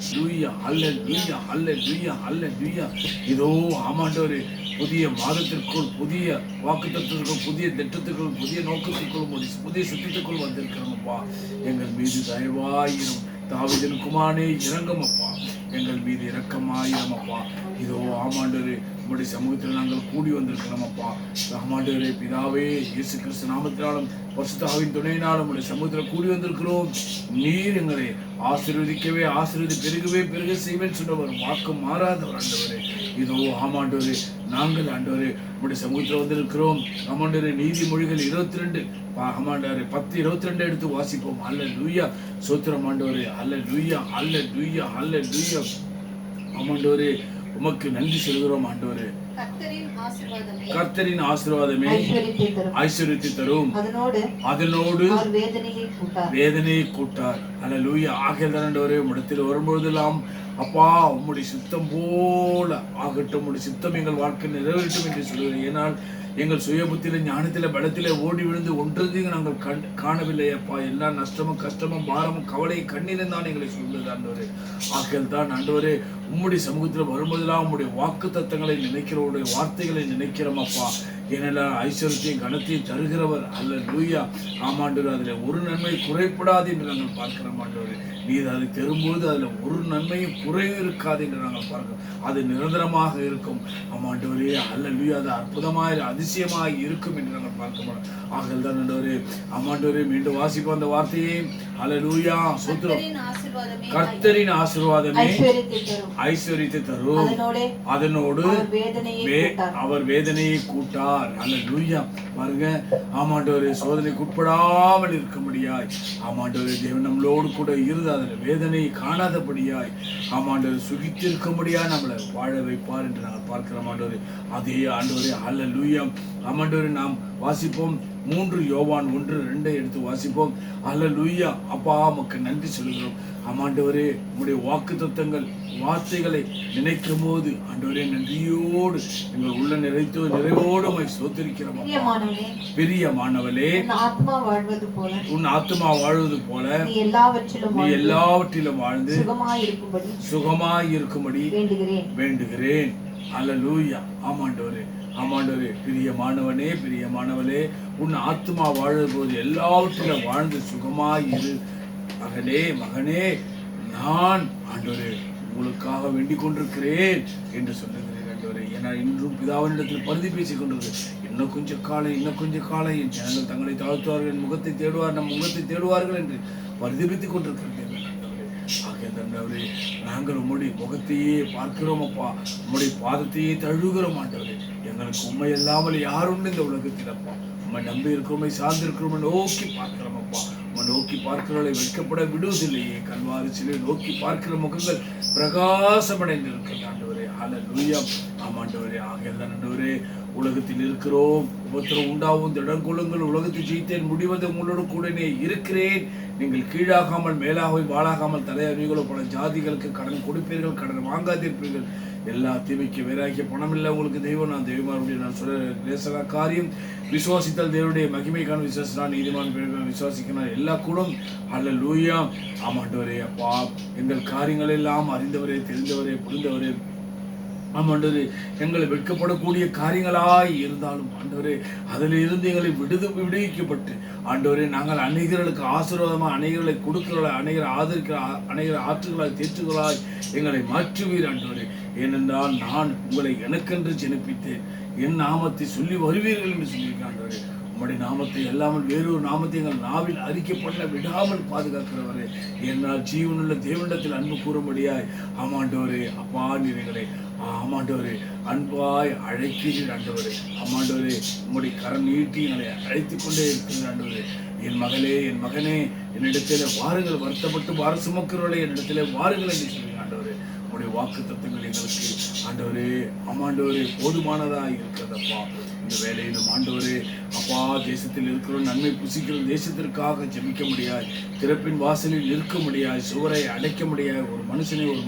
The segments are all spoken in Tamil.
அல்லேலூயா, அல்லேலூயா, அல்லேலூயா. இதோ ஆமாண்டவரே, புதிய மாதத்திற்குள், புதிய வாக்குத்தத்தத்திற்குள், புதிய திட்டத்திற்குள், புதிய நோக்கத்திற்குள், புதிய சுத்தத்திற்குள் வந்திருக்கிறோமப்பா. எங்கள் மீது தயவாயிரும். தாவீதின் குமாரனே இறங்கும் அப்பா, எங்கள் மீது இரக்கமாயிரும் அப்பா. இதோ ஆமாண்டவரே, உம்முடைய சமூகத்தில் நாங்கள் கூடி வந்திருக்கிறோம் அப்பா. ஆமாண்டவரே, பிதாவே, இயேசு கிறிஸ்து நாமத்தினாலும் பரிசுத்த ஆவியின் துணையினாலும் உம்முடைய சமூகத்தில் கூடி வந்திருக்கிறோம். நீர் எங்களை ஆசீர்வதிக்கவே ஆசீர்வதி பெருகவே பெருக செய்வேன் சொன்னவர் வாக்கு மாறாதவர் ஆண்டவரே. இதோ ஆமாண்டவரே, நாங்கள் ஆண்டவரே உம்முடைய சமூகத்தில் வந்திருக்கிறோம். ஆமாண்டவரே, நீதிமொழிகள் 22 ஆமாண்டவரே 10:22 எடுத்து வாசிப்போம். அல்லேலூயா, சோத்திரம் ஆண்டவரே. அல்லேலூயா, அல்லேலூயா, அல்லேலூயா. ஆமாண்டவரே, உமக்கு நன்றி சொல்கிறோம் ஆண்டவரே. கர்த்தரின் ஆசீர்வாதமே ஐஸ்வரியத்தை தரும், அதனோடு வேதனையை கூட்டார். அல்லேலூயா. ஆகையால் ஆண்டவரே, உம்மிடத்தில் வரும்பொழுதெல்லாம் அப்பா உம்முடைய சித்தம் போல ஆகட்டும், உம்முடைய சித்தம் எங்கள் வாழ்க்கை நிறைவேற்றும் என்று சொல்கிறேன். ஏனால் எங்கள் சுயபுத்தில ஞானத்தில பலத்தில ஓடி விழுந்து ஒன்றதையும் நாங்கள் காணவில்லை அப்பா. எல்லா நஷ்டமும் கஷ்டமும் பாரமும் கவலை கண்ணீரும் தான் எங்களை சொல்லுது ஆண்டவரே. ஆகையால் தான் ஆண்டவரே, உம்முடைய சமூகத்தில் வரும்போதெல்லாம் உம்முடைய வாக்கு தத்தங்களை நினைக்கிறோம், உடைய வார்த்தைகளை நினைக்கிறோம் அப்பா. ஏனெல்லாம் ஐஸ்வர்யத்தையும் கனத்தையும் தருகிறவர். அல்லேலூயா. ஆமாண்டவர், அதில் ஒரு நன்மை குறைப்படாது என்று நாங்கள் பார்க்கிறோம் ஆண்டவரே. நீர் அதை தரும்போது அதில் ஒரு நன்மையும் குறைவு இருக்காது என்று நாங்கள் பார்க்கிறோம். அது நிரந்தரமாக இருக்கும் ஆமாண்டவரே. அல்லேலூயா. அது அற்புதமாக அதிசயமாக இருக்கும் என்று நாங்கள் பார்க்கிறோம். ஆகல் தான் ஆண்டவரே. ஆமாண்டவரே, மீண்டும் வாசிப்போம் அந்த வார்த்தையை. அல்லேலூயா, சோத்திரம். கர்த்தரின் ஆசீர்வாதமே ஐஸ்வரியத்தை தரும், அதனோடு அவர் வேதனையை கூட்டார். அல்லேலூயா. பாருங்க, ஆமாண்டவரே, சோதனைக்கு உட்படாமல் இருக்கும்படியாய் ஆமாண்டவரே தேவன் நம்மளோடு கூட இருந்து அதில் வேதனையை காணாதபடியாய் ஆமாண்டவரை சுகித்திருக்கும்படியாய் நம்மளை வாழ வைப்பார் என்று நாங்கள் பார்க்கிறோம் ஆண்டவரே. அதே ஆண்டவரே. அல்லேலூயா. ஆமாண்டவரே, நாம் வாசிப்போம் 3 யோவான் 1:2 எடுத்து வாசிப்போம். அல்லேலூயா. அப்பா, உமக்கு நன்றி சொல்கிறோம் ஆமாண்டவரே. உம்முடைய வாக்குத்தத்தங்கள் வார்த்தைகளை நினைக்கும் போது ஆண்டவரே நன்றியோடு எங்கள் உள்ள நிறைவோடு உம்மை ஸ்தோத்திரிக்கிறோம். பிரியமானவளே, உன் ஆத்துமா வாழ்வது போல நீ எல்லாவற்றிலும் வாழ்ந்து சுகமாய் இருக்கும்படி வேண்டுகிறேன். அல்லேலூயா. ஆமாண்டவரே, ஆமாண்டவரே, பிரியமானவனே, பிரியமானவளே, உன் ஆத்துமா வாழும் போது எல்லாவற்றிலும் வாழ்ந்து சுகமாய் இரு. மகனே, மகனே, நான் ஆண்டவரே உங்களுக்காக வேண்டிக் கொண்டிருக்கிறேன் என்று சொல்லுகிறேன் ஆண்டவரே. ஏன்னா இன்றும் பிதாவினிடத்தில் பரிதி பேசிக் கொண்டிருக்கு. இன்னும் கொஞ்சம் காலம் என் ஜனங்கள் தங்களை தாழ்த்துவார்கள், என் முகத்தை தேடுவார், நம் முகத்தை தேடுவார்கள் என்று பரிதபித்துக் கொண்டிருக்கிறேன் ஆண்டவரே. நாங்கள் உம்முடைய முகத்தையே பார்க்கிறோம் அப்பா, உம்முடைய பாதத்தையே தழுவுகிறோம் ஆண்டவரே. எங்களுக்கு உண்மை இல்லாமல் யாருண்டு இந்த உலகத்தில் அப்பா. உண்மை நம்பி இருக்கிறோமை சார்ந்து இருக்கிறோம் நோக்கி பார்க்கிறோம் அப்பா. நோக்கி பார்க்கிறவர்களை வைக்கப்பட விடுவதில்லையே. கல்வாரி சிலை நோக்கி பார்க்கிற முகங்கள் பிரகாசமடைந்து இருக்கிறது ஆண்டவரே. அல்லேலூயா. ஆமாண்டவரே. ஆகையால் ஆண்டவரே, உலகத்தில் இருக்கிறோம், உபத்திரம் உண்டாவும் திடம் கொள்ளுங்கள், உலகத்தை ஜெயித்தேன், முடிவது உங்களோடு கூடனே இருக்கிறேன். நீங்கள் கீழாகாமல் மேலாக வாழாகாமல் தலையறிகளோ பல ஜாதிகளுக்கு கடன் கொடுப்பீர்கள், கடன் வாங்காதிருப்பீர்கள். எல்லா தீமைக்கு வேறாகிய பணம் இல்லை உங்களுக்கு தெய்வம். நான் தெய்வமாருடைய நான் சொல்ல லேசன காரியம். விசுவாசித்தால் தேவனுடைய மகிமைக்கான விசுவாசினால் நீதிமான் விசுவாசிக்கிறார் எல்லா கூடும். அல்லேலூயா. ஆமாண்டவரே. அப்பா, எங்கள் காரியங்கள் எல்லாம் அறிந்தவரே, தெரிந்தவரே, புரிந்தவரே, ஆமாண்டவரே, எங்களை வெட்கப்படக்கூடிய காரியங்களாய் இருந்தாலும் ஆண்டவரே, அதில் இருந்து எங்களை விடுவிக்கப்பட்டு ஆண்டவரே, நாங்கள் அநேகர்களுக்கு ஆசீர்வாதமாக அநேகர்களை கொடுக்கிறவளை அநேகரை ஆதரிக்கிற அநேகரை ஆற்றுகளாய் தேற்றுகளாய் எங்களை மாற்றுவீர் ஆண்டவரே. ஏனென்றால் நான் உங்களை எனக்கென்று ஜெனிப்பித்தேன், என் நாமத்தை சொல்லி வருவீர்கள் என்று சொல்லியிருக்கேன் ஆண்டவரே. உம்முடைய நாமத்தை அல்லாமல் வேறொரு நாமத்தை எங்கள் நாவில் அறிக்கப்பட விடாமல் பாதுகாக்கிறவரே. என்னால் ஜீவனுள்ள தேவனிடத்தில் அன்பு கூறும்படியாய் ஆமாண்டவரே. அப்பா, நீங்களை ஆமாண்டவரே அன்பாய் அழைக்கிறீர் ஆண்டவரே. ஆமாண்டவரே, உம்முடைய கரம் நீட்டி எங்களை அழைத்துக் கொண்டே இருக்கிறீர் ஆண்டவரே. என் மகளே, என் மகனே, என்னிடத்தில் வாருங்கள், வருத்தப்பட்டு வார சுமக்கிறவர்களே என்னிடத்தில் வாருங்கள் என்று சொல்லுங்க ஆண்டவரே. உம்முடைய வாக்கு தத்துவங்கள் எங்களுக்கு ஆண்டவரே ஆமாண்டவரே போதுமானதாக இருக்கிறதப்பா. இந்த வேலையிலும் ஆண்டவரே அப்பா, தேசத்தில் இருக்கிற நன்மை புசிக்கிற தேசத்திற்காக ஜெபிக்க முடியாது, திறப்பின் வாசலில் நிற்க முடியாது, சுவரை அடைக்க முடியாது. ஒரு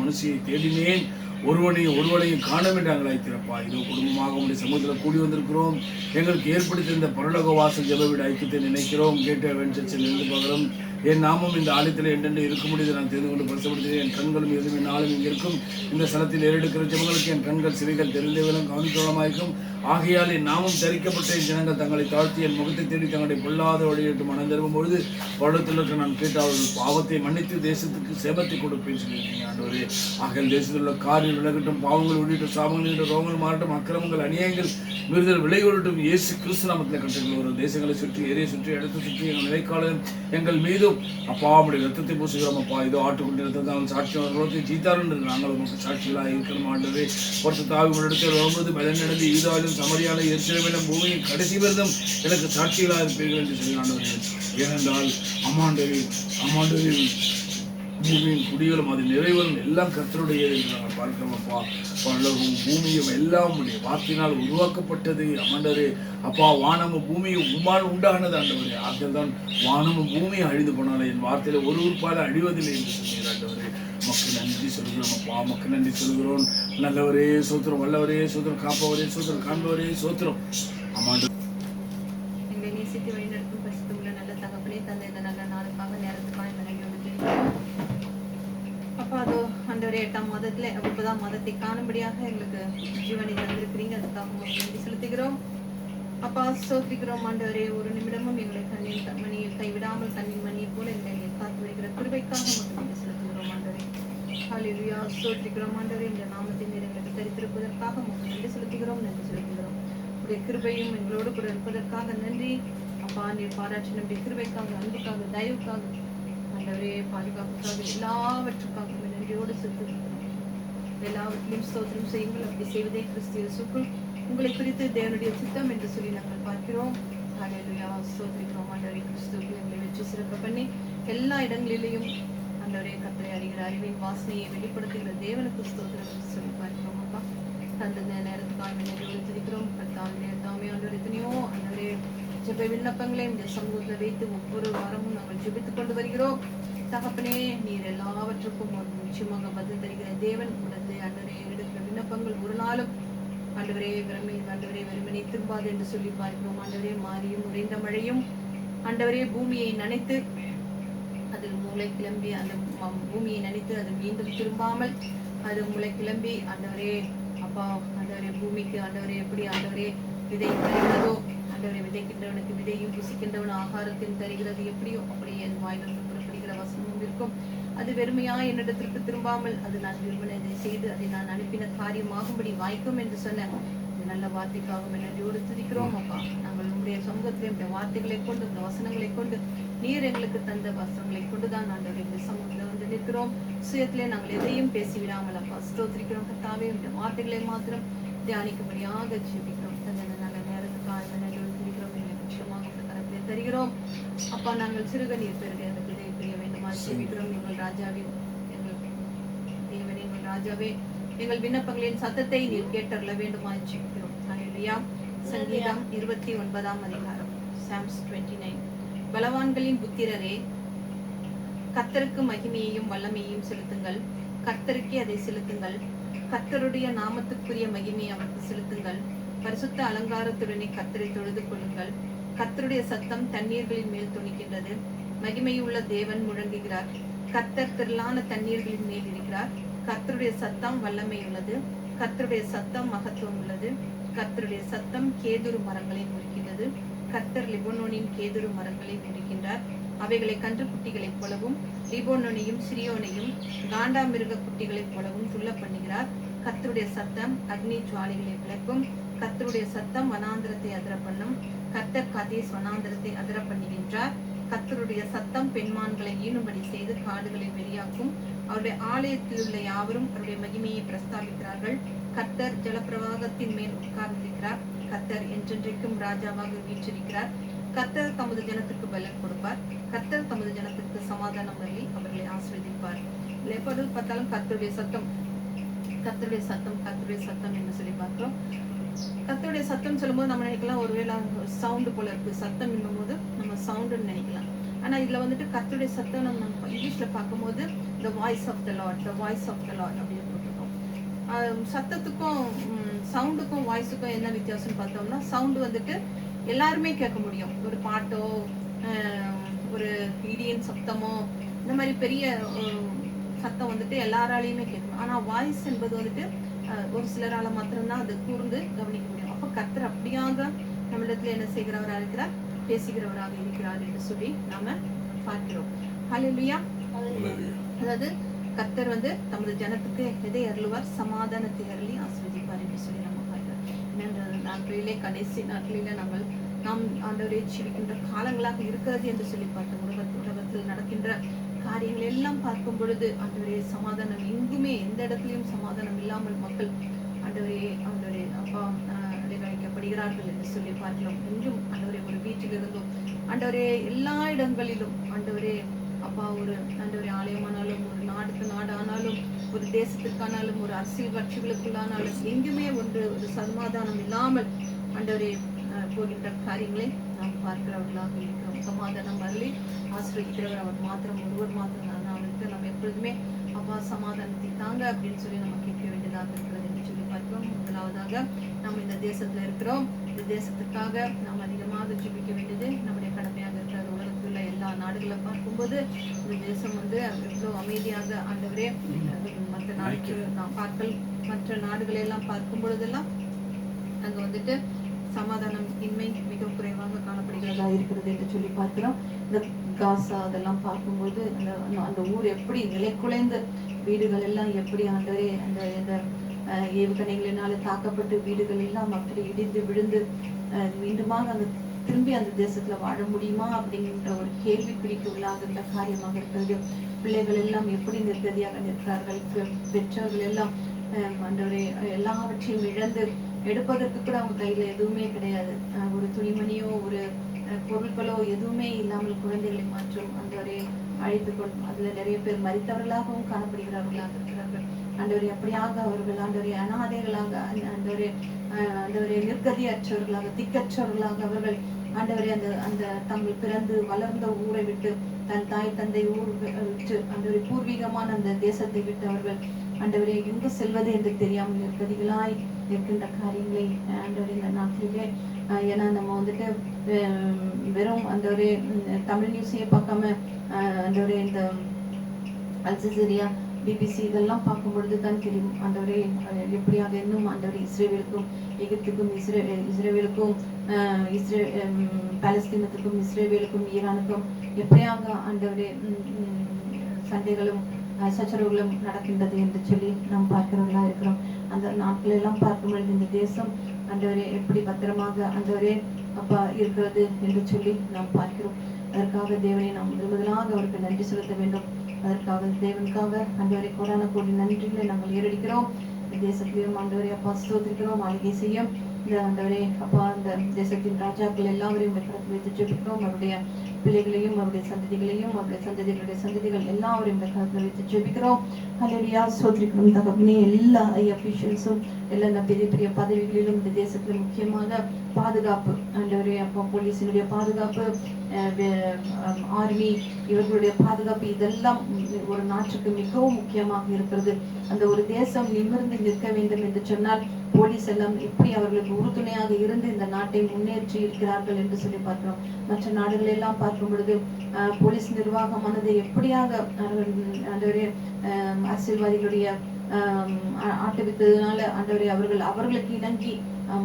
மனுஷியை தேடினேன், ஒருவனையும் காண வேண்டாங்களாய் திறப்பா. இதோ குடும்பமாக உடைய சமூகத்தில் கூடி வந்திருக்கிறோம். எங்களுக்கு ஏற்படுத்தியிருந்த பரலோக வாசல் ஜெப வீடு ஐக்கியத்தை நினைக்கிறோம். கேட்ட வென்சர்ச்சில் இருந்து பார்க்கிறோம். என் நாமம் இந்த ஆலயத்தில் என்றென்று இருக்க முடியுது நான் தெரிந்து கொண்டு பரிசுப்படுத்துகிறேன். என் கண்களும் எதுவும் நாளும் இங்கே இருக்கும். இந்த ஸ்தலத்தில் ஏறெடுக்கிற ஜெபங்களுக்கு என் கண்கள் செவிகள் தெரிந்தவர்களும் கவனித்தவளமாயிருக்கும். ஆகையால் என் நாமம் தரிக்கப்பட்ட என் ஜனங்கள் தங்களை தாழ்த்தி என் முகத்தை தேடி தங்களை பொல்லாத வழியிட்டு மனம் திரும்பும் பொழுது வருடத்தில் நான் கேட்ட அவர்கள் பாவத்தை மன்னித்து தேசத்துக்கு சேபத்தை கொடுப்பேன்னு சொல்லியிருக்கீங்க ஆண்டவரே. ஆகையால் தேசத்தில் உள்ள காரில் விலகட்டும், பாவங்கள் உள்ளிட்ட சாபங்கள் ரோகங்கள் மாறட்டும், அக்கிரமங்கள் அநியாயங்கள் விருதல் விலை கொள்ளட்டும். இயேசு கிறிஸ்து நாமத்தில் கட்டங்கள் ஒரு தேசங்களை சுற்றி ஏரியை சுற்றி இடத்தை சுற்றி எங்கள் நிலைக்காலம் எங்கள் மீதும் அப்பா நம்முடைய ரத்தத்தை பூசுகிறோம். அப்பா இதோ ஆட்டுக்குண்டி ரத்தத்தை நாங்கள் சாட்சி ஜீத்தார் என்று நாங்கள் உங்களுக்கு சாட்சிகளாக இருக்கணும் ஆண்டவரே. பொறுத்து தாவி இடத்தில் வரும்போது பலன் நடந்து ஈதாலும் சமரியான எரிசிலும் பூமியின் கடைசி விரதம் எனக்கு சாட்சிகளாக இருப்பீர்கள் என்று சொல்லி ஆண்டவரே. ஏனென்றால் அம்மாண்டவரில் பூமியின் குடிகளும் அது நிறைவரும் எல்லாம் கர்த்தருடைய என்று நாங்கள் பார்க்கிறோம். அப்பா பல்லவும் பூமியும் எல்லாம் உடைய வார்த்தையினால் உருவாக்கப்பட்டது ஆண்டவரே. அப்பா வானமும் பூமியும் உமால் உண்டானது ஆண்டவரே. ஆகிய தான் வானமும் பூமியும் அழிந்து போனாலும் என் வார்த்தையில ஒரு உறுப்பால் அழிவதில்லை என்று சொன்னீர் ஆண்டவரே. மக்கள் நன்றி சொல்கிறோம். அப்பா மக்கள் நன்றி சொல்கிறோம். நல்லவரே சோத்திரம், வல்லவரே சோத்திரம், காப்பவரே சோத்திரம், காண்பவரே சோத்திரம். ஆமாண்டு எங்களை நேசித்து வழிநடத்தும் பரிசுத்தமுள்ள நல்ல தகப்பனே தந்தை இந்த நல்ல நாளுக்காக நேரத்துக்காக அப்பா அதோ ஆண்டவரே 8ஆம் மாதத்துல 30ஆம் மாதத்தை காணும்படியாக எங்களுக்கு ஜீவனை தந்திருக்கிறீங்க. அதுக்காக நன்றி செலுத்துகிறோம். அப்பா ஸ்தோத்திரிக்கிறோம் ஆண்டவரே. ஒரு நிமிடமும் எங்களை கண்ணின் மணியை கைவிடாமல் கண்ணின் மணியை போல எங்களை காத்து வருகிற கிருபைக்காக நன்றி செலுத்துகிறோம் ஆண்டவரே. ஹல்லேலூயா. ஸ்தோத்திரிக்கிறோம் ஆண்டவரே. இந்த நாமத்தின் எங்களுக்கு தரித்திருப்பதற்காக நன்றி செலுத்துகிறோம். உடைய கிருபையும் எங்களோடு கூட இருப்பதற்காக நன்றி. அப்பா நீர் பாராட்டின கிருபைக்காக, அன்புக்காக, தயவுக்காக ஆண்டவரே, பாதுகாப்புக்காக, எல்லாவற்றுக்காக நன்றியோடு செலுத்துகிறோம். எல்லாவற்றிலும் ஸ்தோத்திரம் செய்யுங்கள். அப்படி செய்வதே கிறிஸ்து இயேசுக்குள் உங்களை குறித்து தேவனுடைய சித்தம் என்று சொல்லி நாங்கள் பார்க்கிறோம். ஹல்லேலூயா. ஸ்தோத்திரிக்கிறோம் ஆண்டவரே. கிறிஸ்துவுக்குள் எங்களை வெற்றி சிறக்க பண்ணி எல்லா இடங்களிலேயும் ஆண்டவரே கர்த்தரை அறிகிற அறிவின் வாசனையை வெளிப்படுத்துகிற தேவனுக்கு ஸ்தோத்திரம் என்று சொல்லி பார்க்கிறோம். அப்பா தந்த நேரத்துக்காக நன்றியோடு துதிக்கிறோம். தாமே ஆண்டவர் எத்தனையோ ஆண்டவரே ஜெப விண்ணப்பங்களை இந்த சமூகத்தில் வைத்து ஒவ்வொரு வாரமும் நாங்கள் ஜெபித்துக் கொண்டு வருகிறோம். தகப்பனே நீர் எல்லாவற்றுக்கும் ஒரு நிச்சயமாக பதில் தருகிற தேவன். உனது ஆண்டவரே எடுக்கிற விண்ணப்பங்கள் ஒரு நாளும் ஆண்டவரே வெறுமனை திரும்பாது என்று சொல்லி பார்க்கிறோம். ஆண்டவரே மாறியும் உறைந்த மழையும் ஆண்டவரே பூமியை நனைத்து அதில் முளை கிளம்பி அந்த பூமியை நனைத்து அது மீண்டும் திரும்பாமல் அது முளை கிளம்பி ஆண்டவரே அப்பா ஆண்டவரே பூமிக்கு ஆண்டவரே எப்படி ஆண்டவரே விதை தருகிறதோ ஆண்டவரை விதைக்கின்றவனுக்கு விதையும் புசிக்கின்றவன் ஆகாரத்தையும் தருகிறது எப்படியோ அப்படியே என் வாயிலிருந்து புறப்படுகிற வசனமும் இருக்கும். அது வெறுமையா என்னிடத்திற்கு திரும்பாமல் அது நான் விரும்பினதை செய்து அதை நான் அனுப்பின காரியமாகும்படி வாய்க்கும் என்று சொன்ன நல்ல வார்த்தைக்காக நன்றியோடு துதிக்கிறோம். அப்பா நாங்கள் உங்களுடைய சமூகத்திலே இந்த வார்த்தைகளை கொண்டு இந்த வசனங்களை கொண்டு நீர் எங்களுக்கு தந்த வசனங்களை கொண்டுதான் நாங்கள் இந்த சமூகத்தில் வந்து நிற்கிறோம். சுயத்திலே நாங்கள் எதையும் பேசிவிடாமல் அப்பா ஸ்தோத்திரிக்கிறோம். கர்த்தாவே இந்த வார்த்தைகளை மாத்திரம் தியானிக்கும்படியாக ஜெபிக்கிறோம். தந்த நல்ல நேரத்துக்காக நன்றியோடு துதிக்கிறோம். எங்களுக்கு நிச்சயமாக கரத்திலே தருகிறோம். அப்பா நாங்கள் சிறுக நீர் பெருக எனக்கு இதை புரிய வேண்டுமா ஜெபிக்கிறோம். எங்கள் ராஜாவே, எங்கள் தேவனே, எங்கள் ராஜாவே, எங்கள் விண்ணப்பங்களின் சத்தத்தை நீர் கேட்டருள வேண்டுமா ஜெபிக்கிறோம். ஹல்லேலூயா. சங்கீதம் 29ஆம் அதிகாரம், Psalms 29. பலவான்களின் புத்திரரே, கர்த்தருக்கு மகிமையையும் வல்லமையையும் செலுத்துங்கள். கர்த்தருக்கே அதை செலுத்துங்கள். கர்த்தருடைய நாமத்துக்குரிய மகிமையை அவருக்கு செலுத்துங்கள். பரிசுத்த அலங்காரத்துடனே கர்த்தரை தொழுது கொள்ளுங்கள். கர்த்தருடைய சத்தம் தண்ணீர்களின் மேல் துணிக்கின்றது. மகிமையுள்ள தேவன் முழங்குகிறார். கர்த்தர் திரளான தண்ணீர்களின் மேல் இருக்கிறார். கர்த்தருடைய சத்தம் வல்லமை உள்ளது. கர்த்தருடைய சத்தம் மகத்துவம் உள்ளது. கர்த்தருடைய சத்தம் கேதுரு மரங்களை முறிக்கின்றது. கர்த்தர் லிபோனோனின் கேதுரு மரங்களை முறிக்கின்றார். அவைகளை கன்று குட்டிகளைப் போலவும் லிபோனோனையும் சிரியோனையும் காண்டாமிருக குட்டிகளைப் போலவும் துள்ள பண்ணுகிறார். கர்த்தருடைய சத்தம் அக்னி ஜுவாலிகளை விளக்கும். கர்த்தருடைய சத்தம் வனாந்திரத்தை அதிர பண்ணும். கர்த்தர் காதேஸ் வனாந்திரத்தை அதிர பண்ணுகின்றார். கர்த்தருடைய சத்தம் பெண்மான்களை ஈனும்படி செய்து காடுகளை வெறியாக்கும். அவருடைய ஆலயத்தில் உள்ள யாவரும் அவருடைய மகிமையை பிரஸ்தாபிக்கிறார்கள். கர்த்தர் ஜலப்பிரவாகத்தின் மேல் உட்கார்ந்திருக்கிறார். கர்த்தர் என்றென்றைக்கும் ராஜாவாக வீற்றிருக்கிறார். கர்த்தர் தமது ஜனத்துக்கு பலன் கொடுப்பார். கர்த்தர் தமது ஜனத்துக்கு சமாதானம் அருளி அவர்களை ஆசீர்வதிப்பார். எப்போது பார்த்தாலும் கர்த்தருடைய சத்தம், கர்த்தருடைய சத்தம், கர்த்தருடைய சத்தம் என்று சொல்லி பார்க்கிறோம். கர்த்தருடைய சத்தம் சொல்லும்போது நம்ம நினைக்கலாம் ஒருவேளை சவுண்டு போல இருக்கு. சத்தம் என்னும் போது நம்ம சவுண்டுன்னு நினைக்கலாம். ஆனா இதுல வந்துட்டு கர்த்தருடைய சத்தம் நம்ம இங்கிலீஷ்ல பார்க்கும்போது the voice of the Lord, the voice of the Lord அப்படின்னு போட்டிருக்கோம். சத்தத்துக்கும் சவுண்டுக்கும் வாய்ஸுக்கும் என்ன வித்தியாசம்னு பார்த்தோம்னா, சவுண்டு வந்துட்டு எல்லாருமே கேட்க முடியும். ஒரு பாட்டோ ஒரு இடியின் சத்தமோ இந்த மாதிரி பெரிய சத்தம் வந்துட்டு எல்லாராலையுமே கேட்கும். ஆனா வாய்ஸ் என்பது வந்துட்டு ஒரு சிலரால மாத்திரம்தான் அது கூர்ந்து கவனிக்க முடியும். அப்ப கர்த்தர் அப்படியாக நம்மிடத்துல என்ன செய்கிறவராக இருக்கிறார், பேசுகிறவராக இருக்கிறார் என்று சொல்லி நாம பார்க்கிறோம். ஹல்லேலூயா. அதாவது கர்த்தர் வந்து தமது ஜனத்துக்கு எதை அருளுவார், சமாதானத்தை அருளி ஆசீர்வதிப்பார் என்று சொல்லி நம்ம பார்க்கிறோம். நாட்களிலே கடைசி நாட்களிலே நாம் ஆண்டவரை ஜீவிக்கின்ற காலங்களாக இருக்கிறது என்று சொல்லி பார்த்தோம். உலகத்தில் நடக்கின்ற காரியங்கள் எல்லாம் பார்க்கும் பொழுது ஆண்டவரே சமாதானம் எங்குமே எந்த இடத்துலயும் சமாதானம் இல்லாமல் மக்கள் ஆண்டவரே அப்பா அழைக்கப்படுகிறார்கள் என்று சொல்லி பார்க்கிறோம். எங்கும் ஆண்டவரே ஒரு வீட்டில் இருந்தும் ஆண்டவரே எல்லா இடங்களிலும் ஆண்டவரே அப்பா ஒரு ஆண்டவரே ஆலயமானாலும் ஒரு நாடு ஆனாலும் ஒரு தேசத்திற்கானாலும் ஒரு அரசியல் கட்சிகளுக்குள்ளானாலும் எங்குமே ஒரு சமாதானம் இல்லாமல் ஆண்டவரே போகின்ற காரியங்களை நாம் பார்க்கிறவர்களாக இருக்கிறோம். சமாதானம் அருளி ஆசீர்வதிக்கிறவர் அவர் மாத்திரம், ஒருவர் மாத்திரம். அவருக்கு நம்ம எப்பொழுதுமே அப்பா சமாதானத்தை தாங்க அப்படின்னு சொல்லி நம்ம கேட்க வேண்டியதாக இருக்கிறது என்று சொல்லி பார்க்கிறோம். முதலாவதாக நாம் இந்த தேசத்துல இருக்கிறோம். இந்த தேசத்துக்காக நாம் அதிகமாக ஜெபிக்க வேண்டியது நம்முடைய கடமையாக இருக்கிறது. உலகத்தில் உள்ள எல்லா நாடுகளை பார்க்கும்போது இந்த தேசம் வந்து எவ்வளவு அமைதியாக ஆண்டவரே மற்ற மற்ற நாடுகளை எல்லாம் பார்க்கும் பொழுதெல்லாம் அங்க வந்துட்டு சமாதானம் இன்மை மிக குறைவாக காணப்படுகிறதா இருக்கிறது என்று சொல்லி பார்க்கிறோம். இந்த காசா அதெல்லாம் பார்க்கும்போது அந்த ஊர் எப்படி நிலை குலைந்த வீடுகள் எல்லாம் எப்படி ஆண்டவரே அந்த ஏவுகணைகளினால தாக்கப்பட்டு வீடுகள் எல்லாம் அப்படி இடிந்து விழுந்து மீண்டுமாக திரும்பி அந்த தேசத்துல வாழ முடியுமா அப்படிங்கிற ஒரு கேள்விக்குறிக்கு உள்ளாகின்ற காரியமாக இருக்கிறது. பிள்ளைகள் எல்லாம் எப்படி நிர்கதியாக நிற்கிறார்கள். பெற்றோர்கள் எல்லாம் ஆண்டவரே எல்லாவற்றையும் இழந்து எடுப்பதற்கு கூட அவங்க கையில எதுவுமே கிடையாது. ஒரு துணிமணியோ ஒரு பொருட்களோ எதுவுமே இல்லாமல் குழந்தைகளை மாற்றும் ஆண்டவரே அழைத்து கொண்டு அதுல நிறைய பேர் மரித்தவர்களாகவும் காணப்படுகிறார்களாக இருக்கிறார்கள். ஆண்டவரே அப்படியாக அவர்கள் ஆண்டவரே அனாதைகளாக ஆண்டவரே நிர்கதியற்றவர்களாக திக்கற்றவர்களாக அவர்கள் ஆண்டவரே அந்த தங்கள் பிறந்து வளர்ந்த ஊரை விட்டு தன் தாய் தந்தை ஊர் விட்டு ஆண்டவரே பூர்வீகமான அந்த தேசத்தை விட்டு அவர்கள் ஆண்டவரே எங்கு செல்வது என்று தெரியாமல் நிர்கதிகளாய் இருக்கின்ற காரியங்களை ஆண்டவரே இந்த நாட்டிலே ஏன்னா நம்ம வந்துட்டு வெறும் ஆண்டவரே தமிழ் நியூஸையே பார்க்காம ஆண்டவரே இந்த அல்ஜசீரியா பிபிசி இதெல்லாம் பார்க்கும் பொழுது தான் தெரியும் ஆண்டவரே எப்படியாக இன்னும் ஆண்டவரே இஸ்ரேலுக்கும் எகிப்துக்கும் இஸ்ரேலுக்கும் பாலஸ்தீனத்துக்கும் இஸ்ரேலுக்கும் ஈரானுக்கும் எப்படியாக ஆண்டவரே சண்டைகளும் சச்சரவுகளும் நடக்கின்றது என்று சொல்லி நாம் பார்க்கிறவர்களா இருக்கிறோம். அந்த நாட்கள் எல்லாம் பார்க்கும் பொழுது இந்த தேசம் ஆண்டவரே எப்படி பத்திரமாக ஆண்டவரே அப்பா இருக்கிறது என்று சொல்லி நாம் பார்க்கிறோம். அதற்காக தேவனை நாம் முதலாக அவருக்கு நன்றி செலுத்த வேண்டும். அதற்காக தேவனுக்காக ஆண்டவரை கோடான கோடி நன்றிகளை நாங்கள் ஏறடிக்கிறோம். இந்த தேசத்திலும் ஆண்டவரை அப்பா ஸ்தோத்திரிக்கிறோம். ஆளுகை செய்யும் இந்த ஆண்டவரே அப்பா இந்த தேசத்தின் ராஜாக்கள் எல்லாவரையும் கருத்து வைத்து ஜெபிக்கிறோம். அவருடைய பிள்ளைகளையும் அவருடைய சந்ததிகளையும் அவருடைய சந்ததிகளுடைய சந்ததிகள் எல்லாவரையும் கருத்து வைத்து ஜெபிக்கிறோம். ஹல்லேலூயா ஸ்தோத்திரிக்கிறோம் தகப்பனே. எல்லா அபிஷியல்ஸும் எல்லா பெரிய பெரிய பதவிகளிலும் இந்த தேசத்துல முக்கியமாக பாதுகாப்பு ஆண்டவரே அப்பா போலீஸினுடைய பாதுகாப்பு, ஆர்மி இவர்களுடைய பாதுகாப்பு இதெல்லாம் ஒரு நாட்டுக்கு மிகவும் முக்கியமாக இருக்கிறது. அந்த ஒரு தேசம் நிமிர்ந்து நிற்க வேண்டும் என்று சொன்னால் போலீஸ் எல்லாம் எப்படி அவர்களுக்கு உறுதுணையாக இருந்து இந்த நாட்டை முன்னேற்றி இருக்கிறார்கள் என்று சொல்லி பார்க்கிறோம். மற்ற நாடுகள் எல்லாம் பார்க்கும் பொழுது போலீஸ் நிர்வாகமானது எப்படியாக ஆண்டவரே அரசியல்வாதிகளுடைய ஆட்டுவித்ததுனால ஆண்டவரே அவர்களுக்கு இணங்கி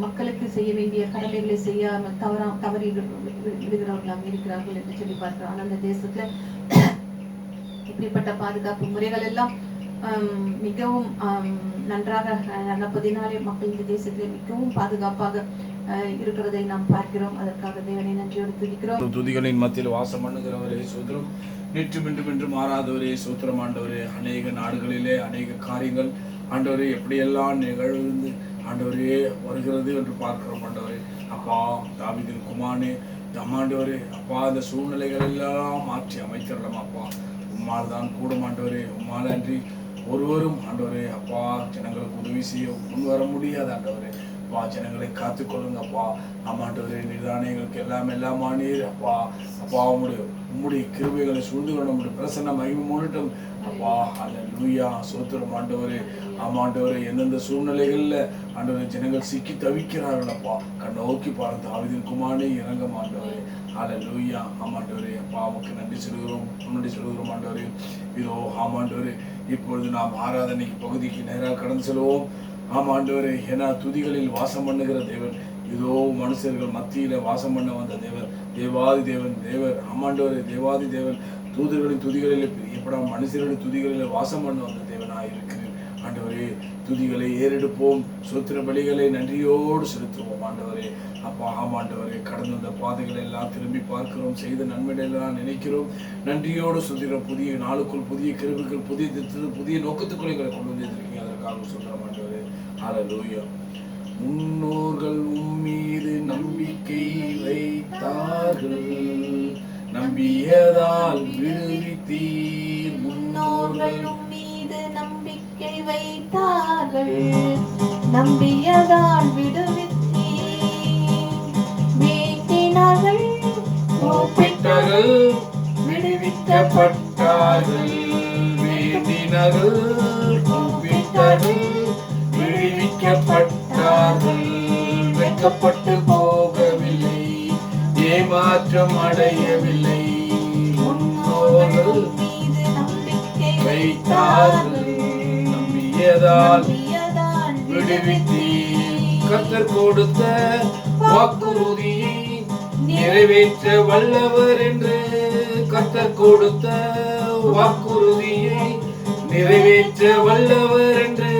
மக்களுக்கு செய்ய வேண்டிய கடமைகளை செய்யாமல் தவறி விடுகிறவர்களாக இருக்கிறார்கள் என்று சொல்லி பார்க்கிறோம். ஆனால் அந்த தேசத்துல இப்படிப்பட்ட பாதுகாப்பு முறைகள் எல்லாம் மிகவும் நன்றாக நடப்பதினாலே மக்கள் இந்த தேசத்திலே மிகவும் பாதுகாப்பாக இருக்கிறதை நாம் பார்க்கிறோம். அதற்காக தேவனை நன்றியோடு துதிக்கிறோம். துதிகளின் மத்தியில் வாசம் பண்ணுகிறவரே சோத்திரம், நேற்றும் இன்றும் மாறாதவரே சோத்திரம் ஆண்டவரே. அநேக நாடுகளிலே அநேக காரியங்கள் ஆண்டவரே எப்படியெல்லாம் நிகழ்ந்து ஆண்டவரே வருகிறது என்று பார்க்கிறோம். ஆண்டவரே அப்பா தாவீதின் குமாரனே ஆண்டவரே அப்பா இந்த சூழ்நிலைகள் எல்லாம் மாற்றி அமைத்திடலாம். அப்பா உம்மால் தான் கூடும் ஆண்டவரே. உம்மால் அன்றி ஒருவரும் ஆண்டவரே அப்பா ஜனங்களுக்கு உதவி செய்ய முன் வர முடியாது ஆண்டவரே. அப்பா ஜனங்களை காத்துக்கொள்ளுங்க அப்பா. ஆமாண்டவரே நீர்தானே எங்களுக்கு எல்லாம் நீர் அப்பா. அப்பா உம்முடைய கிருபைகளை சூழ்ந்து கொள்ள நம்முடைய பிரசன்ன மகிமை மூடட்டும் அப்பா. அல்லேலூயா ஸ்தோத்திரம் ஆண்டவரே. ஆமாண்டவரே எந்தெந்த சூழ்நிலைகள்ல ஆண்டவரே ஜனங்கள் சிக்கி தவிக்கிறார்கள் அப்பா. கண்ணோக்கி பார்த்து தாவீதின் குமாரனே இறங்கும் ஆண்டவரே. அல்லேலூயா ஆமாண்டவரே. அப்பா உமக்கு நன்றி சொல்கிறோம் ஆண்டவரே. இதோ ஆமாண்டவரே இப்பொழுது நாம் ஆராதனைக்கு பகுதிக்கு நேராக கடந்து செல்வோம். ஆமாண்டவரே ஏன்னா துதிகளில் வாசம் பண்ணுகிற தேவன் இதோ மனுஷர்கள் மத்தியில வாசம் பண்ண வந்த தேவர் தேவாதி தேவர் ஆமாண்டவரே. தேவாதி தேவன் தூதர்களின் துதிகளில் பிரியப்படாம மனுஷர்களின் துதிகளில் வாசம் பண்ண வந்த தேவனாக இருக்கிறேன் ஆண்டவரே. துதிகளை ஏறெடுப்போம், சொத்திர பலிகளை நன்றியோடு செலுத்துவோம் ஆண்டவரே. அப்பா ஆமாண்டவரே கடந்து வந்த பாதைகளை எல்லாம் திரும்பி பார்க்கிறோம், செய்த நன்மைகளை எல்லாம் நினைக்கிறோம், நன்றியோடு சொல்கிறோம். புதிய நாளுக்குள் புதிய கிருபைகள் புதிய திட்டத்தில் புதிய நோக்கத்துக்குள் எங்களை கொண்டு வந்திருக்கீங்க, அதற்காக சொல்கிறோம் ஆண்டவரே. ஹல்லேலூயா. முன்னோர்கள் உம்மீது நம்பிக்கை வைத்தார்கள், நம்பியதால் விடுவித்தீர். முன்னோர்கள் உம்மீது நம்பிக்கை வைத்தார்கள், நம்பியதால் விடுவித்தீர். வேண்டினார்கள் கூப்பிட்டார்கள் விடுவிக்கப்பட்டார்கள். வேண்டினார்கள் கூப்பிட்டார்கள் விடுவிக்கப்பட்டார்கள். வெட்கப்பட்டு போகவில்லை, ஏமாற்றம் அடையவில்லை. முன்னோர்கள் வைத்தார்கள், நம்பியதால் விடுவித்தீர். கர்த்தர் கொடுத்த வாக்குறுதியை நிறைவேற்ற வல்லவர் என்று, கர்த்தர் கொடுத்த வாக்குறுதியை நிறைவேற்ற வல்லவர் என்று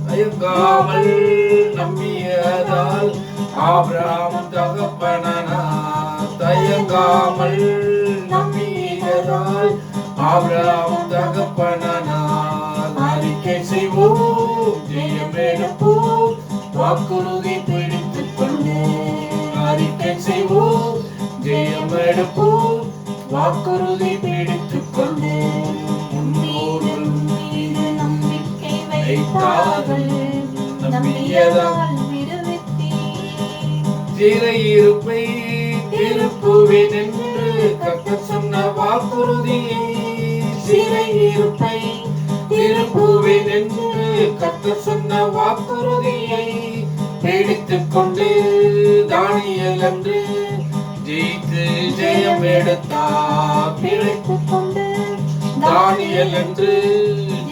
தயங்காமல் நம்பியதால் ஆபிரகாம் தகப்பனானார். தயங்காமல் நம்பியதால் ஆபிரகாம் தகப்பனானார். அறிக்கை செய்வோம், ஜெயம் எடுப்போம், வாக்குறுதி பிடித்துக் கொள்வோம். அறிக்கை செய்வோம், ஜெயம் எடுப்போம், வாக்குறுதி பிடித்துக் கொள்வோம். முன்னோர்கள் மீது நம்பிக்கை வைத்தார்கள், நம்பியதால் விடுவித்தீர். சிறையிருப்பை திருப்புவேன் என்று கர்த்தர் சொன்ன வாக்குறுதியை, சிறையிருப்பை திருப்புவேன் என்று கர்த்தர் சொன்ன வாக்குறுதியை பிடித்துக் கொண்டு தானியேல் என்று ஜெயித்து ஜெயம் எடுத்தார். பிடித்துக் கொண்டு தானியேல் என்று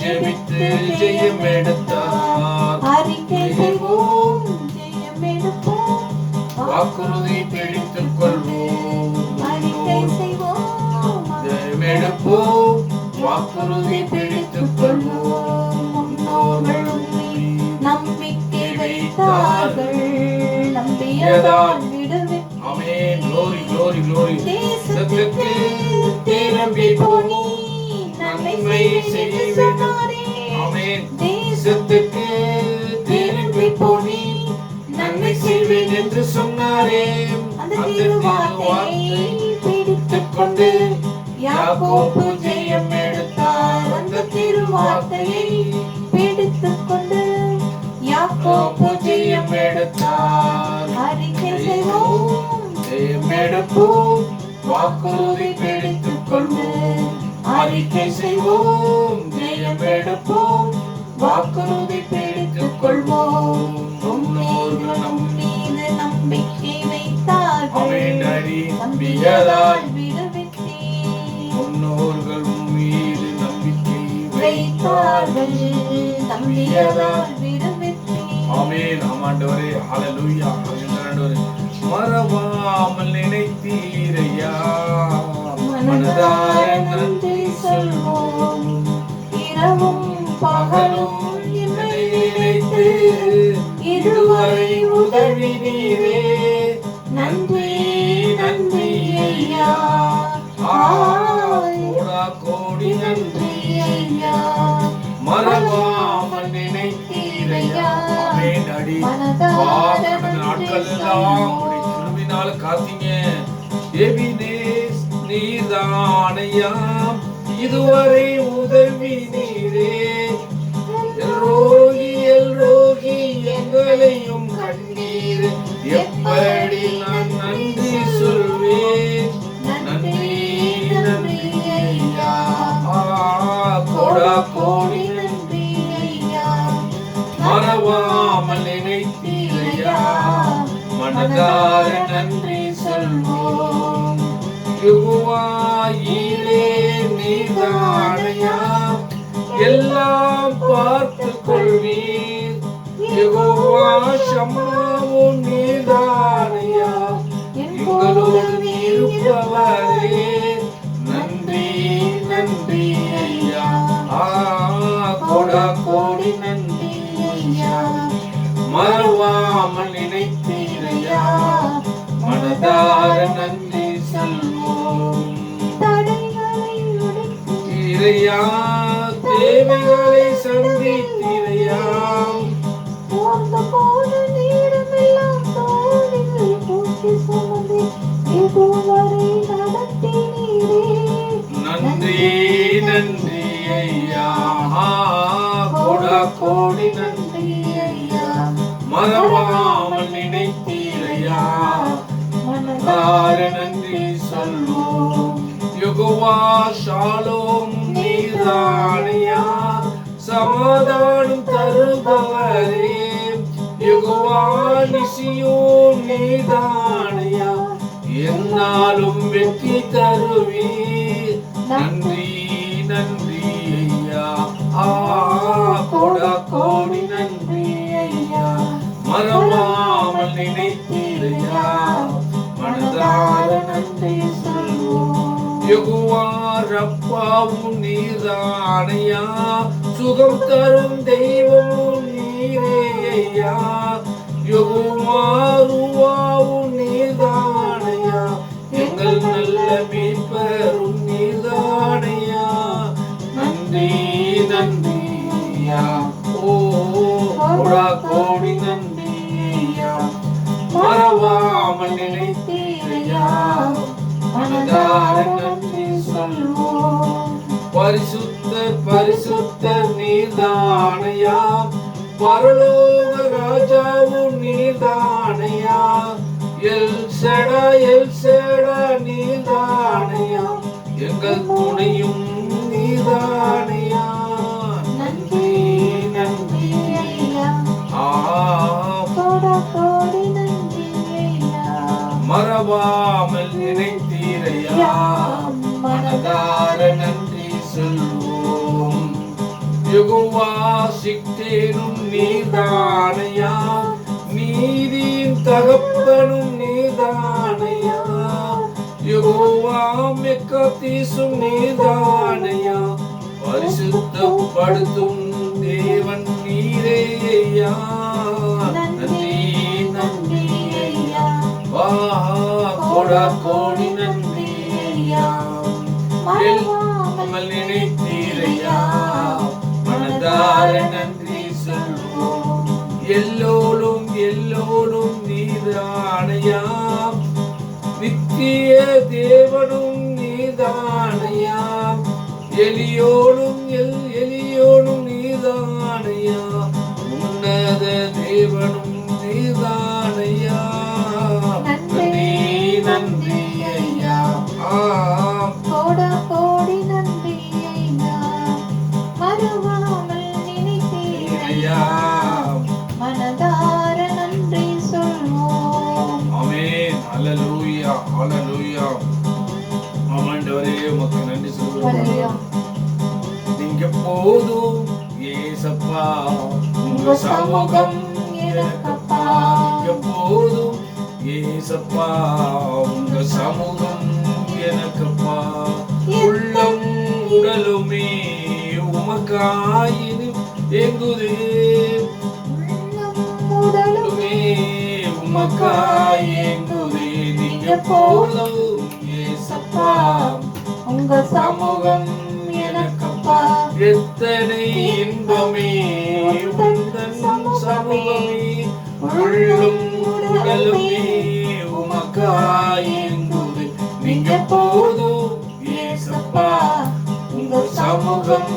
ஜெபித்து ஜெயம் எடுத்தார். அறிக்கை செய்வோம், ஜெயம் எடுப்போம், வாக்குறுதி பிடித்துக் கொள்வோம். அறிக்கை செய்வோம், ஜெயம் எடுப்போம், வாக்குறுதி பிடித்துக் கொள்வோம். முன்னோர்கள் நம்பிக்கை வைத்தார்கள், நம்பியதால் விடுவித்தீர். ஆமென். glory glory glory. தேசத்துக்கு திரும்பி போனி நன்மை செய்வேன். ஆமென். தேசத்துக்கு திரும்பி போனி நன்மை செய்வேன் என்று சொன்னாரே. அந்த திருவார்த்தையை பிடித்துக் கொண்டு யாக்கோபு ஜெயம் எடுத்தார். அந்த திருவார்த்தையை பிடித்துக் கொண்டு யாக்கோபு ஜெயம் எடுத்தார். அறிக்கை செய்வோம், ஜெயம் எடுப்போம், வாக்குறுதி பிடித்துக் கொள்வோம். அறிக்கை செய்வோம், ஜெயம் எடுப்போம், வாக்குறுதி பிடித்துக் கொள்வோம். முன்னோர்கள் நம்மீது நம்பிக்கை வைத்தார்கள், நம்பியதால் விடுவித்தீர். முன்னோர்கள் மீது நம்பிக்கை வைத்தார்கள், நம்பியதால் விடுவித்தீர். ஆமென். ஆமாண்டவரே. ஹல்லேலூயா. ஆண்டவரே மறவாமல் நினைத்தீரையா, மனதார நன்றி சொல்வோம். இரவும் பகலும் என்னை நினைத்து இதுவரை உதவி நீரே. நன்றி நன்றி ஐயா, கோடா கோடி நன்றி ஐயா. மறவாமல் நினைத்தீரையா. நாட்கள் எல்லாம் திரும்பினால காத்தீங்க. எபினேஸ் நீர்தானையா, இதுவரை உதவி நீரே. எல்ரோகி எல்ரோகி எங்களையும் மனதார நன்றி சொல்வோம். யெகோவா ஈரே நீதானையா, எல்லாம் பார்த்துக் கொள்வீர். யெகோவா ஷம்மாவும் நீதானையா, எங்களோடு இருப்பவரே. நன்றி நன்றி ஐயா, கோடா கோடி நன்றி ஐயா. மறவாமல் நினைத்தீரையா, மனதார நன்றி சொல்வோம். தீரையா, தேவைகளை சந்தித்தீரையா, நன்றி நன்றி ஐயா, கோடா கோடி நன்றி ஐயா. மறவாமல் நினைத்தீரையா, மனதார நன்றி சொல்வோம். யெகோவா ஷாலோம் நீதானையா, சமாதானம் தருபவரே. யெகோவா நிசியோன் நீதானையா, என்னாலும் வெற்றி தருவீர். நன்றி நன்றி ஐயா, கோடா கோடி நன்றி ஐயா. மறவாமல் நினைத்தீரையா, மனதார நன்றி சொல்வோம். யெகோவா ரப்பாவும் நீதானையா, சுகம் தரும் தெய்வமும் நீரே ஐயா. யெகோவா ரூவாவும் நீதானையா, எங்கள் நல்ல மீட்பரும் நீதானையா. நன்றி நன்றி ஐயா, கோடா கோடி நன்றி ஐயா. மறவாமல் நினைத்தீரையா, மனதார நன்றி சொல்வோம். பரிசுத்த பரிசுத்த நீதானையா, பரலோக ராஜாவும் நீதானையா. எல் ஷடா நீதானையா, எங்கள் துணையும் நீதானையா. நன்றி நன்றி ஐயா, கோடி நன்றி ஐயா. மறவாமல் நினைத்தீரையா, மனதார நன்றி சொல்வோம். யெகோவா சிக்தேனும் நீதானையா, நீதியின் தகப்பனும் நீதானையா. யெகோவா மெக்காதீசும் நீதானையா, பரிசுத்தப்படுத்தும் தேவன் நீரே ஐயா. நன்றி நன்றி ஐயா, கோடா கோடி நன்றி ஐயா. மறவாமல் நினைத்தீரையா, மனதார நன்றி சொல்வோம். எல்லோரும் எல்லோரும் நீதானையா, நித்திய தேவனும் நீதானையா. எலியோனும் எலியோனும் நீதானையா, உன்னத தேவனும் நீதானையா. நன்றி நன்றி ஐயா, கோடா கோடி நன்றி ஐயா. மறவாமல் நினைத்தீரையா, மனதார நன்றி சொல்வோம். ஆமென். ஹல்லேலூயா ஹல்லேலூயா. ஆண்டவரே உமக்கு நன்றி சொல்கிறோம். நீங்க போதும் ஏசப்பா, உங்க சமூகம் எனக்கப்பா. நீங்க போதும் ஏசப்பா, உங்க சமூகம் எனக்கப்பா. உள்ளம் உடலுமே உமக்காயினு எங்குதே, உடலுமே உமக்காய் எங்குதே. நீங்க போதும் ஏசப்பா, உங்க சமூகம் எனக்கப்பா. எத்தனை இன்பமே உந்தன் சமூகமே, உள்ளும் உடலுமே உமக்காய் எங்குதே. நீங்க போதும் ஏசப்பா, உங்க சமூகம்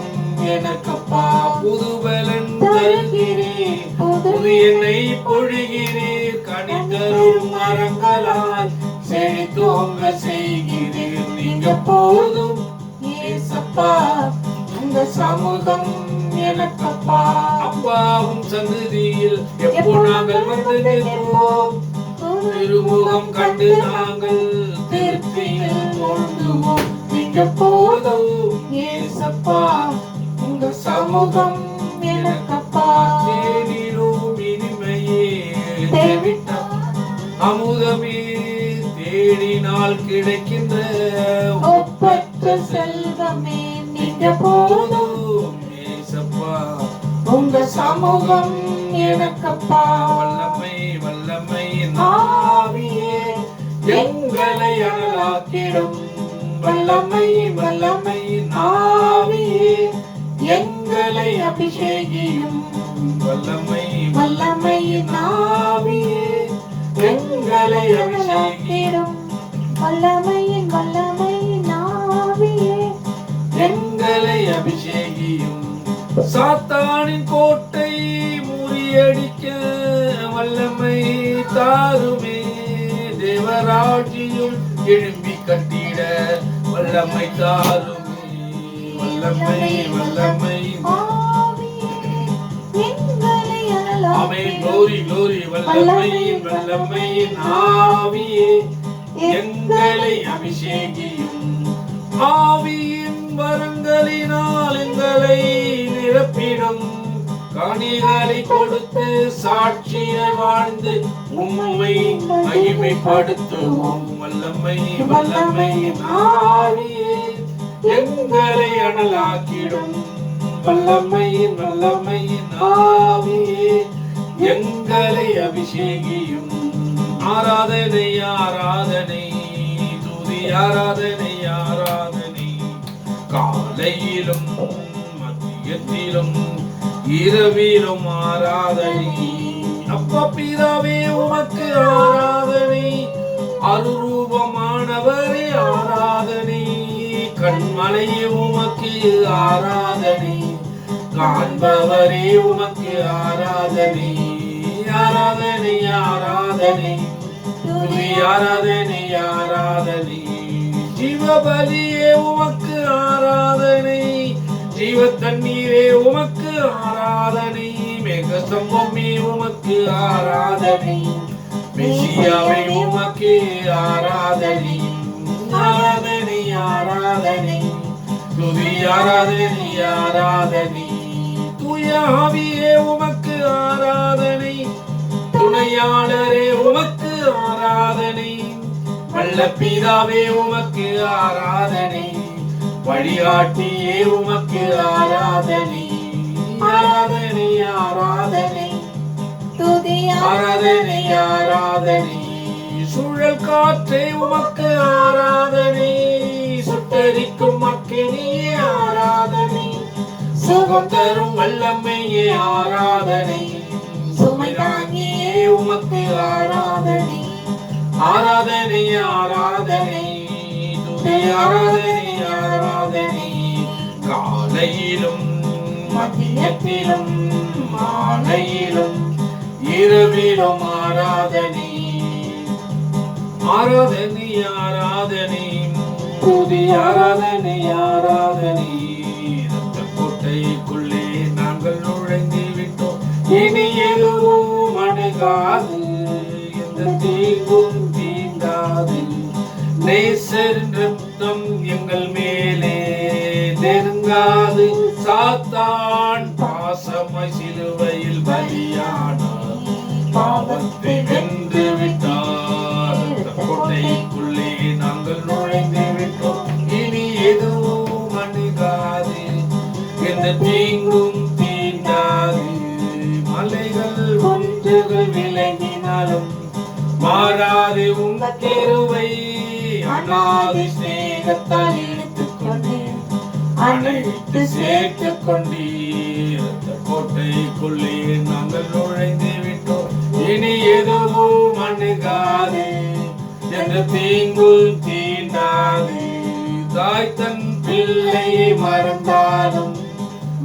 எனக்கப்பா. புது பலன் தருகிறீர், புது எண்ணெய் பொழிகிறீர். கனி தரும் மரங்களாய் செழித்தோங்க செய்கிறீர். நீங்க போதும் ஏசப்பா, உங்க சமூகம் எனக்கப்பா. அப்பாவும் சந்ததியில் எப்போ நாங்கள் வந்து நிற்போம். திருமுகம் கண்டு நாங்கள் திருப்தியில் மூழ்குவோம். நீங்க போதும் ஏசப்பா, உங்க சமூகம் எனக்கப்பா. தேனிலும் இனிமையே தேவிட்டா அமுதமே, தேடினால் கிடைக்கின்ற ஒப்பற்ற செல்வமே. நீங்க போதும் ஏசப்பா, உங்க சமூகம் எனக்கப்பா. வல்லமை வல்லமை ஆவியே எங்களை அனலாக்கிடும். வல்லமை வல்லமை ஆவியே எங்களை அபிஷேகியும். வல்லமை வல்லமை ஆவியே எங்களை அபிஷேகிடும். வல்லமையின் வல்லமையின் ஆவியே எங்களை அபிஷேகியும். சாத்தானின் கோட்டை முறியடிக்க வல்லமை தாருமே. தேவராஜ்யம் எழும்பி கட்டிட வல்லமை தாருமே. வல்லமை வல்லமை ஆமென். glory glory. வல்லமையின் வல்லமையின் ஆவியே எங்களை அபிஷேகியும். ஆவியின் வரங்களினால் எங்களை நிரப்பிடும். கனிகளை கொடுத்து சாட்சியாய் வாழ்ந்து உம்மை மகிமைப்படுத்துவோம். வல்லமை வல்லமையின் ஆவியே எங்களை அனலாக்கிடும். வல்லமையின் வல்லமையின் ஆவியே எங்களை அபிஷேகியும். ஆராதனை ஆராதனை துதி ஆராதனை ஆராதனை. காலையிலும் மதியத்திலும் இரவிலும் ஆராதனை. அப்பா பிதாவே உமக்கு ஆராதனை. அருரூபமானவரே ஆராதனை. கண்மலையே உமக்கு ஆராதனை. காண்பவரே உமக்கு ஆராதனை. ஆராதனை ஆராதனை துதி ஆராதனை ஆராதனை. ஜீவபலியே உமக்கு ஆராதனை. ஜீவ தண்ணீரே உமக்கு ஆராதனை. மேகஸ்தம்பமே உமக்கு ஆராதனை. மெசியாவே உமக்கு ஆராதனை. ஆராதனை ஆராதனை துதி ஆராதனை ஆராதனை. தூய ஆவியே உமக்கு ஆராதனை. துணையாளரே உமக்கு ஆராதனை. வல்ல பிதாவே உமக்கு ஆராதனை. வழிகாட்டியே உமக்கு ஆராதனை. ஆராதனை ஆராதனை துதி ஆராதனை ஆராதனை. சுழல் காற்றே உமக்கு ஆராதனை. சுட்டரிக்கும் அக்கினியே ஆராதனை. சுகம் தரும் வல்லமையே ஆராதனை. சுமை தாங்கியே உமக்கு ஆராதனை. ஆராதனை ஆராதனை துதி ஆராதனை ஆராதனை. காலையிலும் மதியத்திலும் மாலையிலும் இரவிலும் ஆராதனை. ஆராதனை ஆராதனை துதி ஆராதனை ஆராதனை. ரத்த கோட்டைக்குள்ளே நாங்கள் நுழைந்து விட்டோம். இனி எதுவும் அணுகாது. எந்த தீங்கும் தீண்டாது. நேசரின் ரத்தம் எங்கள் மேலே நெருங்காது. சாத்தான் பாசமாய் சிலுவையில் பலியானார். பாவத்தை வென்று விட்டார். கோட்டைக்குள்ளே நாங்கள் நுழைந்து விட்டோம். இனி எதுவும் அணுகாது. எந்த தீங்கும் தீண்டாது. மலைகள் ஒன்றுகள் விலகினாலும் மாறாது உங்க கிருபை. அநாதி ஸ்நேகத்தால் இழுத்துக்கொண்டு அணைத்து சேர்த்துக் கொண்டீர். கோட்டைக்குள்ளே நாங்கள் நுழைந்து விட்டோம். இனி எதுவும் அணுகாது. எந்த தீங்கும் தீண்டாது. தாய் தன் பிள்ளையை மறந்தாலும்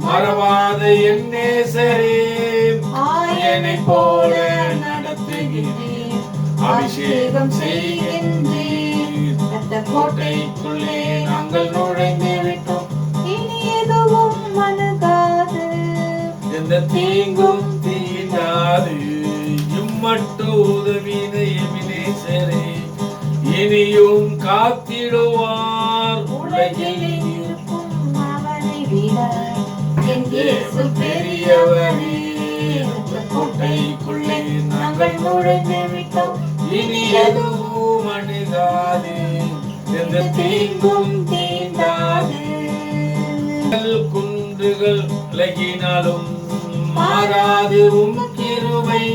மறவாத என் நேசரே என்னை போல நடத்துகிறேன். அபிஷேகம் செய்கின்றீர். கோட்டைக்குள்ளே நாங்கள் நுழைந்து விட்டோம். இனி எதுவும் அணுகாது. எந்த தீங்கும் தீண்டாது. இம்மட்டு உதவினை எமினே நேரே இனியும் காத்திடுவார். உலகில் இருக்கும் அவனை விட என் இயேசு பெரியவரே. கோட்டைக்குள்ளே நாங்கள் நுழைந்து விட்டோம், இனி எதுவும் அணுகாது, எந்த தீங்கும் தீண்டாது. குன்றுகள் விலகினாலும் மாறாது உம் கிருபை,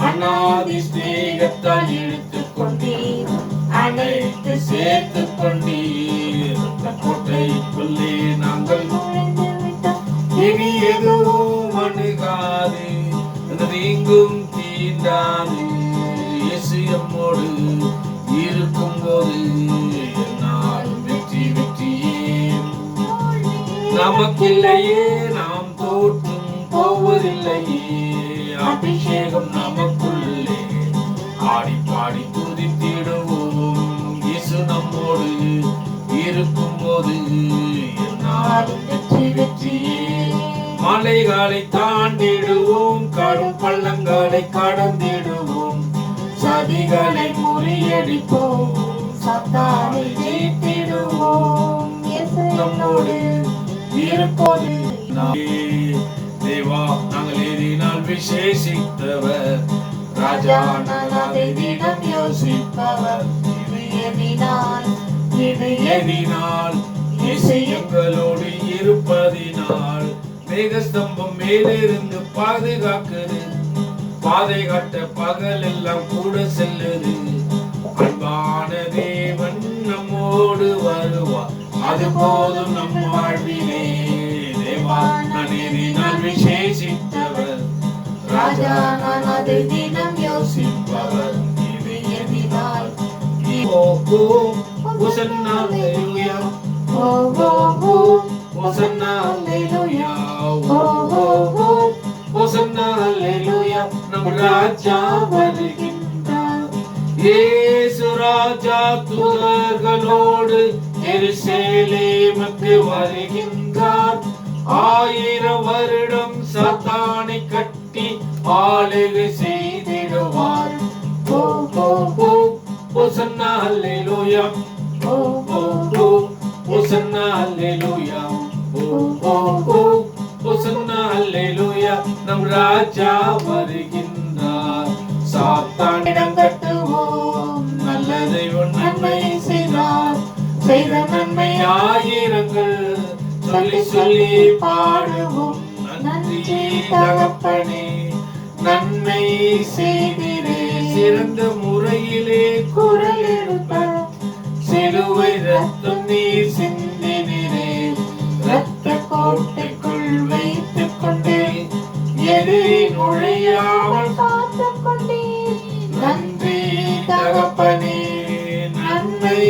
அநாதி ஸ்நேகத்தால் இழுத்துக் கொண்டீர், அனைத்து சேர்த்துக் கொண்டீர். கோட்டைக்குள்ளே நாங்கள் நுழைந்து விட்டோம், இனி எதுவும் அணுகாது, எந்த தீங்கும் தீண்டாது. இயேசு நம்மோடு இருக்கும் போது என்னால் வெற்றி வெற்றியே. நமக்கில்லையே நாம் தோற்றும் போவதில்லையே, அபிஷேகம் நமக்குள்ளே ஆடி பாடி துதித்திடுவோம். இயேசு நம்மோடு இருக்கும் போது என்னாலும் வெற்றி வெற்றியே. மலைகளை தாண்டிடுவோம், கடும் பள்ளங்களை கடந்திடுவோம், சதிகளை முறியடிப்போம், சாத்தானை ஜெயித்திடுவோம். நம்மோடு இருப்போது தேவா, நாங்கள் எதினால் விசேஷித்தவர், ராஜா நாங்கள் எதினம் யோசிப்பவர். இது எதினால் இயேசு எங்களோடு இருப்பதினால், மேகஸ்தம்பம் மேலிருந்து பாதுகாக்குது, பாதை காட்ட பகல் எல்லாம் கூட செல்லுது. அன்பான தேவன் நம்மோடு வருவார், அது போதும் நம் வாழ்விலே. தேவா, நான் எதினால் விசேஷித்தவர், ராஜா நான் அதை தினம் யோசிப்பவர். இது எதினால் ஹோசன்னா அல்லேலூயா, ஹோசன்னா அல்லேலூயா, ஹோசன்னா அல்லேலூயா. நம் ராஜா வருகின்றார், இயேசு ராஜா தூதர்களோடு எருசலேமுக்கு வருகின்றார். 1000 வருடம் சாத்தானை கட்டி ஆளுகை செய்திடுவார். ஓ ஓ ஓ ஹோசன்னா அல்லேலூயா, ஓ ஓ ஓ ஹோசன்னா அல்லேலூயா, ஓ ஓ ஓ ஹோசன்னா அல்லேலூயா. நம் ராஜா வருகின்றார், சாத்தானிடம் கட்டுவோம், நல்ல தெய்வம் நன்மை செய்தார், செய்த நன்மை ஆயிரங்கள் சொல்லி சொல்லி பாடுவோம். நன்றி தகப்பனே, நன்மை செய்திரே, சிறந்த முறையிலே குரல் எழுப்ப சிலுவை ரத்தம் நீர் சிந்தினரே. ரத்த கோட்டைக்குள் வைத்துக் கொண்டே எதிரி நுழையாமல் காத்துக் கொண்டே. நன்றி தகப்பனே, நன்மை